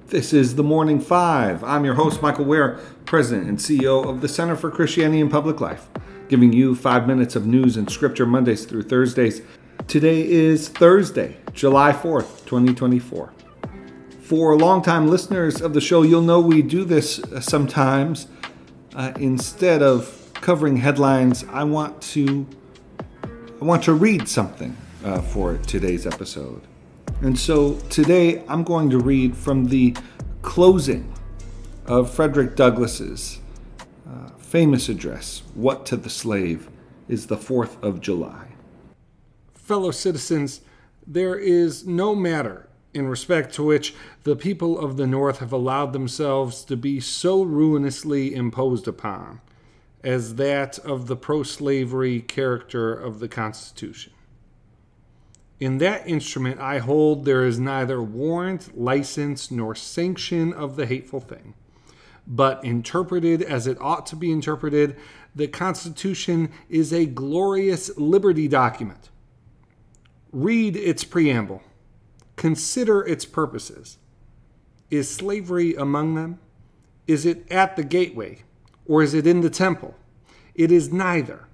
This is the Morning Five. I'm your host, Michael Ware, President and CEO of the Center for Christianity and Public Life, giving you 5 minutes of news and scripture Mondays through Thursdays. Today is Thursday, July 4th, 2024. For longtime listeners of the show, you'll know we do this sometimes. Instead of covering headlines, I want to read something for today's episode. And so today I'm going to read from the closing of Frederick Douglass's famous address, "What to the Slave is the 4th of July." Fellow citizens, there is no matter in respect to which the people of the North have allowed themselves to be so ruinously imposed upon as that of the pro-slavery character of the Constitution. In that instrument, I hold there is neither warrant, license, nor sanction of the hateful thing. But interpreted as it ought to be interpreted, the Constitution is a glorious liberty document. Read its preamble. Consider its purposes. Is slavery among them? Is it at the gateway? Or is it in the temple? It is neither.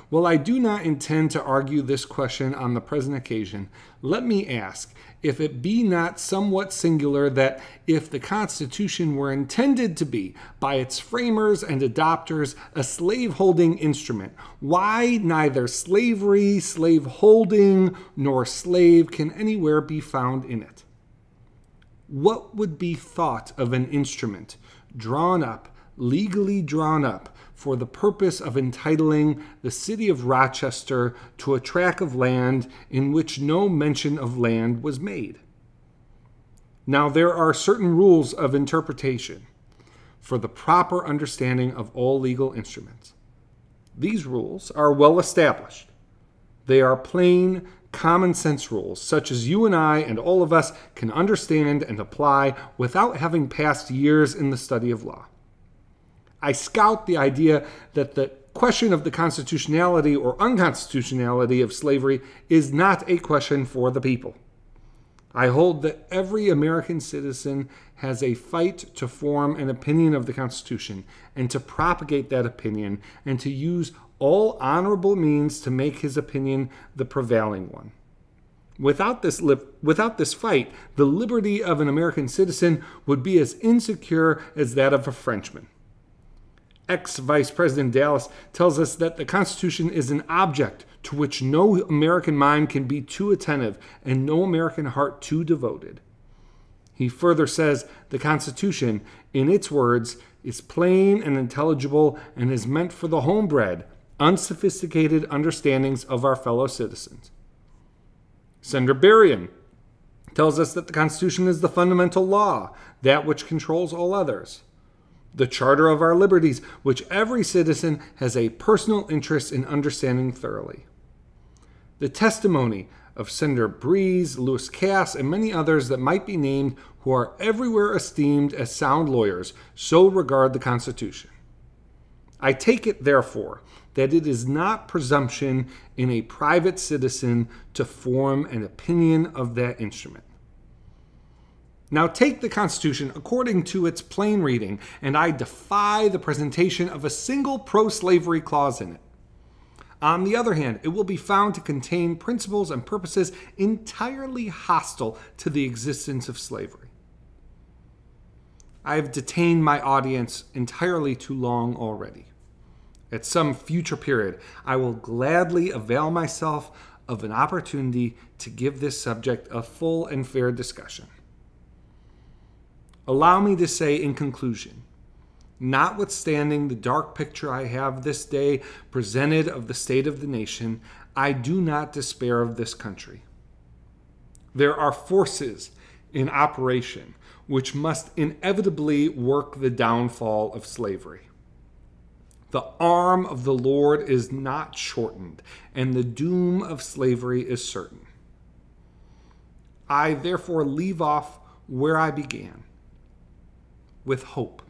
While I do not intend to argue this question on the present occasion, let me ask if it be not somewhat singular that if the Constitution were intended to be, by its framers and adopters, a slave-holding instrument, why neither slavery, slave-holding, nor slave can anywhere be found in it? What would be thought of an instrument drawn up, legally drawn up, for the purpose of entitling the city of Rochester to a tract of land in which no mention of land was made? Now, there are certain rules of interpretation for the proper understanding of all legal instruments. These rules are well established. They are plain, common sense rules, such as you and I and all of us can understand and apply without having passed years in the study of law. I scout the idea that the question of the constitutionality or unconstitutionality of slavery is not a question for the people. I hold that every American citizen has a fight to form an opinion of the Constitution and to propagate that opinion and to use all honorable means to make his opinion the prevailing one. Without this fight, the liberty of an American citizen would be as insecure as that of a Frenchman. Ex-Vice President Dallas tells us that the Constitution is an object to which no American mind can be too attentive and no American heart too devoted. He further says the Constitution, in its words, is plain and intelligible and is meant for the homebred, unsophisticated understandings of our fellow citizens. Senator Berrien tells us that the Constitution is the fundamental law, that which controls all others. The Charter of our Liberties, which every citizen has a personal interest in understanding thoroughly. The testimony of Senator Breese, Lewis Cass, and many others that might be named who are everywhere esteemed as sound lawyers so regard the Constitution. I take it, therefore, that it is not presumption in a private citizen to form an opinion of that instrument. Now take the Constitution according to its plain reading, and I defy the presentation of a single pro-slavery clause in it. On the other hand, it will be found to contain principles and purposes entirely hostile to the existence of slavery. I have detained my audience entirely too long already. At some future period, I will gladly avail myself of an opportunity to give this subject a full and fair discussion. Allow me to say in conclusion, notwithstanding the dark picture I have this day presented of the state of the nation, I do not despair of this country. There are forces in operation which must inevitably work the downfall of slavery. The arm of the Lord is not shortened, and the doom of slavery is certain. I therefore leave off where I began, with hope,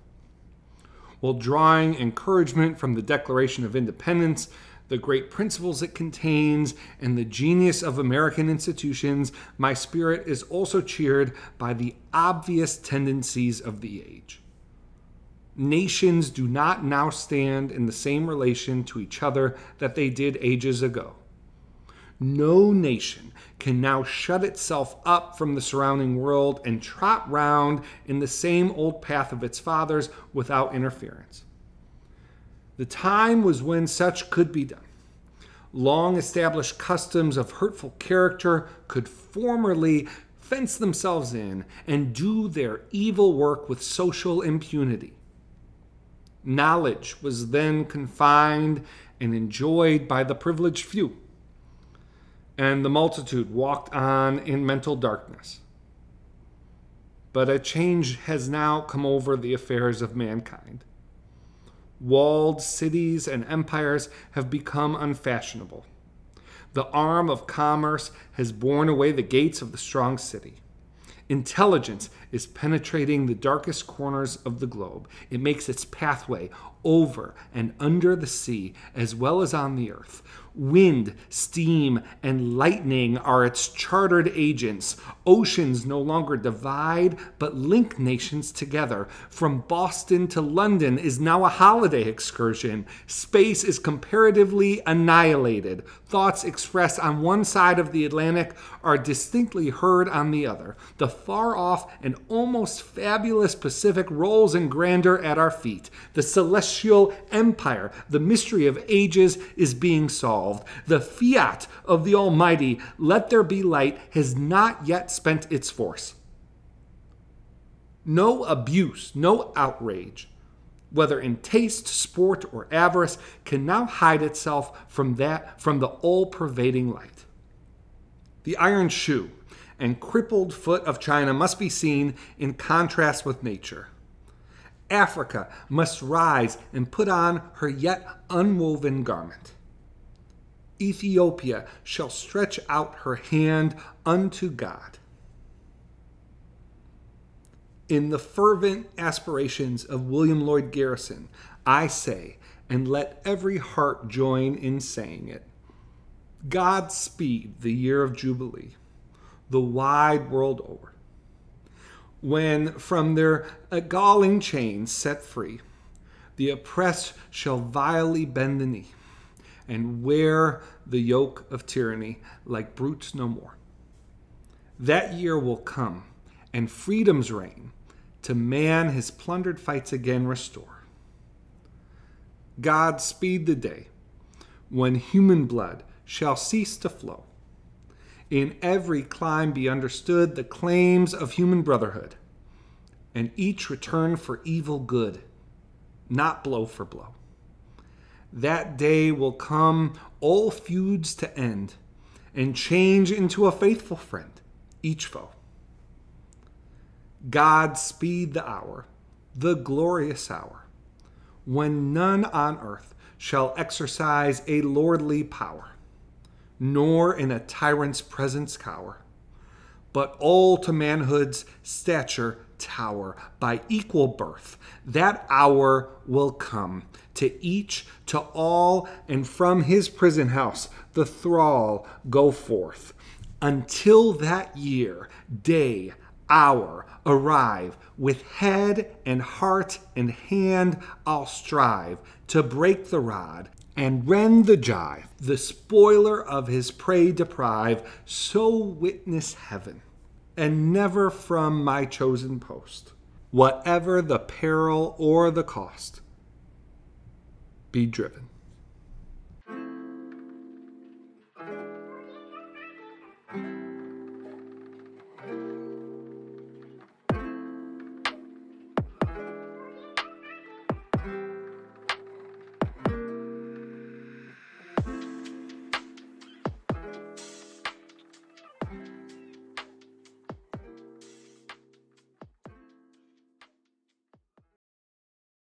while drawing encouragement from the Declaration of Independence, the great principles it contains, and the genius of American institutions, my spirit is also cheered by the obvious tendencies of the age. Nations do not now stand in the same relation to each other that they did ages ago. No nation can now shut itself up from the surrounding world and trot round in the same old path of its fathers without interference. The time was when such could be done. Long-established customs of hurtful character could formerly fence themselves in and do their evil work with social impunity. Knowledge was then confined and enjoyed by the privileged few, and the multitude walked on in mental darkness. But a change has now come over the affairs of mankind. Walled cities and empires have become unfashionable. The arm of commerce has borne away the gates of the strong city. Intelligence is penetrating the darkest corners of the globe. It makes its pathway over and under the sea as well as on the earth. Wind, steam, and lightning are its chartered agents. Oceans no longer divide, but link nations together. From Boston to London is now a holiday excursion. Space is comparatively annihilated. Thoughts expressed on one side of the Atlantic are distinctly heard on the other. The far-off and almost fabulous Pacific rolls in grandeur at our feet. The celestial empire, the mystery of ages, is being solved. The fiat of the Almighty, let there be light, has not yet spent its force. No abuse, no outrage, whether in taste, sport, or avarice, can now hide itself from the all-pervading light. The iron shoe and crippled foot of China must be seen in contrast with nature. Africa must rise and put on her yet unwoven garment. Ethiopia shall stretch out her hand unto God. In the fervent aspirations of William Lloyd Garrison, I say, and let every heart join in saying it, God speed the year of Jubilee, the wide world over. When from their galling chains set free, the oppressed shall vilely bend the knee, and wear the yoke of tyranny like brutes no more. That year will come, and freedom's reign to man his plundered fights again restore. God speed the day when human blood shall cease to flow. In every clime be understood the claims of human brotherhood, and each return for evil good, not blow for blow. That day will come, all feuds to end, and change into a faithful friend, each foe. God speed the hour, the glorious hour, when none on earth shall exercise a lordly power, nor in a tyrant's presence cower, but all to manhood's stature tower by equal birth. That hour will come, to each, to all, and from his prison house the thrall go forth. Until that year, day, hour arrive, with head and heart and hand I'll strive to break the rod and rend the jive, the spoiler of his prey deprive, so witness heaven, and never from my chosen post, whatever the peril or the cost, be driven.